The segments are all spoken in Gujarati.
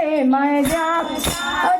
મજા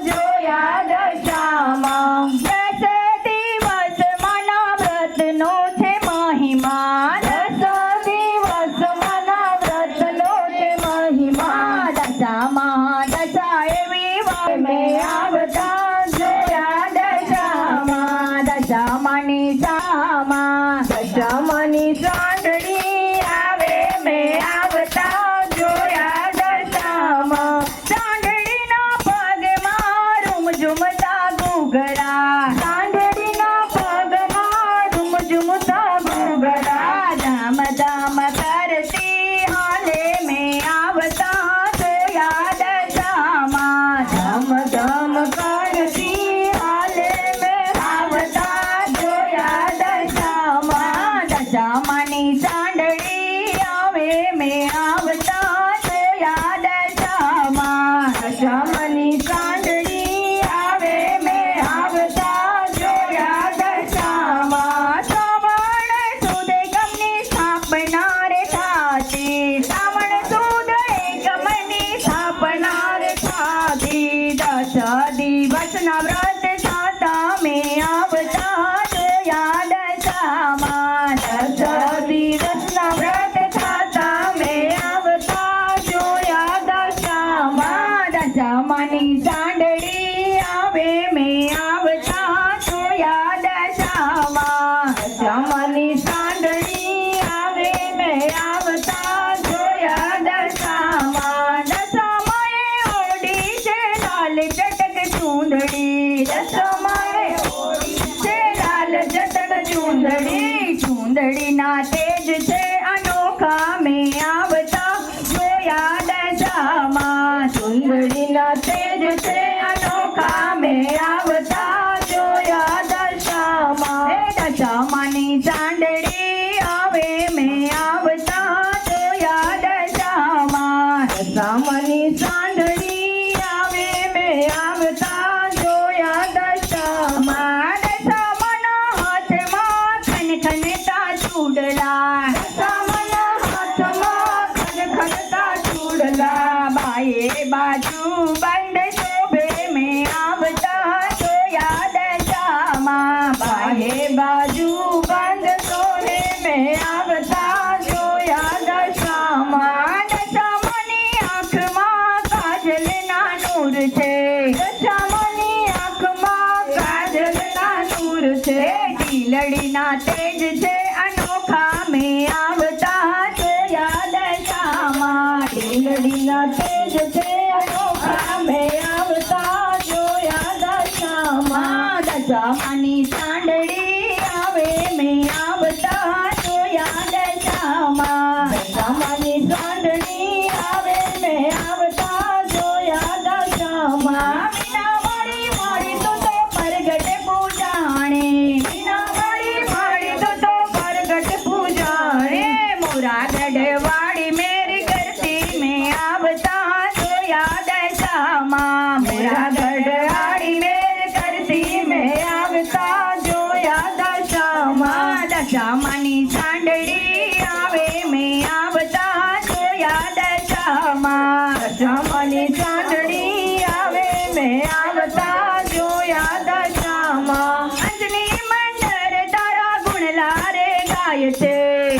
જોયા દશામાં 10 દિવસ મના વ્રતનો છે મહિમા 10 દિવસ મના વ્રતનો છે મહિમા દશામાં દશા એવી મેં આવતા જોયા દશામાં દશામાની શામાં દશામાની સાંડળી આવે મેં આવતા જોયા દશામાં સાંડળીના પગમાં રૂમઝુમતા ઘૂઘરા સાંડળીના પગમાં રૂમઝુમતા ઘૂઘરા ધામ ધામ કરતી હાલે મેં આવતા જોયા દશામાં ધામ ધામ કરતી હાલે મેં આવતા જોયા દશામાં દશામાની સાંડળી આવે મેં આવતા જોયા દશામાં દશામાની સાંડળી આવે મેં આવતા જોયા દશામાં શ્રાવણ સુદ એકમની સ્થાપના રે થાતી શ્રાવણ સુદ એકમની સ્થાપના રે થાતી 10 દિવસના વ્રત થતા મેં આવતા જોયા દશામાં 10 દિવસના વ્રત થતા મેં આવતા જોયા દશામાં દશામાની સાંડળી આવે મેં આવતા જોયા દશામાં દશામાની સાંડળી આવે મેં આવતા જોયા દશામાં દશામાએ ઓઢી છે લાલ ચટક ચૂંદડી દશામાએ ઓઢી છે લાલ ચટક ચૂંદડી ચૂંદડીના તેજ છે અનોખા મેં આવતા જોયા દશામાં ચૂંદડીના તેજ છે અનોખા મેં આવતા જોયા દશામાં દશામાની સાંડળી આવે મેં આવતા જોયા દશામાં દશામાની સાંડળી આવે મેં આવતા જોયા દશામાં દશામાના હાથમાં ખનખનતા ચૂડલા દશામાના હાથમાં ખનખનતા ચૂડલા બાએ બાજુ બંધ શોભે મેં આવતા જોયા દશામાં બાએ બાજુ બંધ શોભે મેં આવતા જોયા દશામાં દશામાની આંખમાં કાજલના નૂર છે દશામાની આંખમાં કાજલના નૂર છે ઢીલડીના તેજ છે અનોખા મેં આવતા જોયા દશામાં ઢીલડીના તેજ છે અનોખા મેં આવતા જોયા દશામાં દશામાની સાંડળી આવે મેં આવતા જોયા દશામાં દશામાની સાંડળી આવે મેં આવતા જોયા દશામાં મીના વાળી વાળી તો પરગટ પૂજાણે મીના વાળી વાળી તો પરગટ પૂજાણે મોરાગઢ વાળી મેરી કરતી મેં આવતા જોયા દશામાં મોરાગઢ વાળી મેર કરતી મેં આવતા જોયા દશામાં દશામાની સાંડળી આવે મેં આવતા જોયા દશામાં દશામાની સાંડળી આવે મેં આવતા જોયા દશામાં અંજની મંડળ તારા ગુણલા રે ગાય છે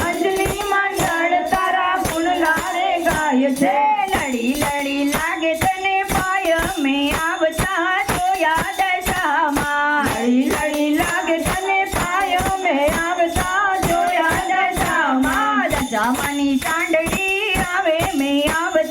અંજની મંડળ તારા ગુણલા રે ગાય છે લડી લડી લાગે તને પાય મેં આવતા જોયા દશામાં લડી લડી લાગે તને પાય મેં આવતા જોયા દશામાં દશામાની સાંડળી આવે મેં આવતા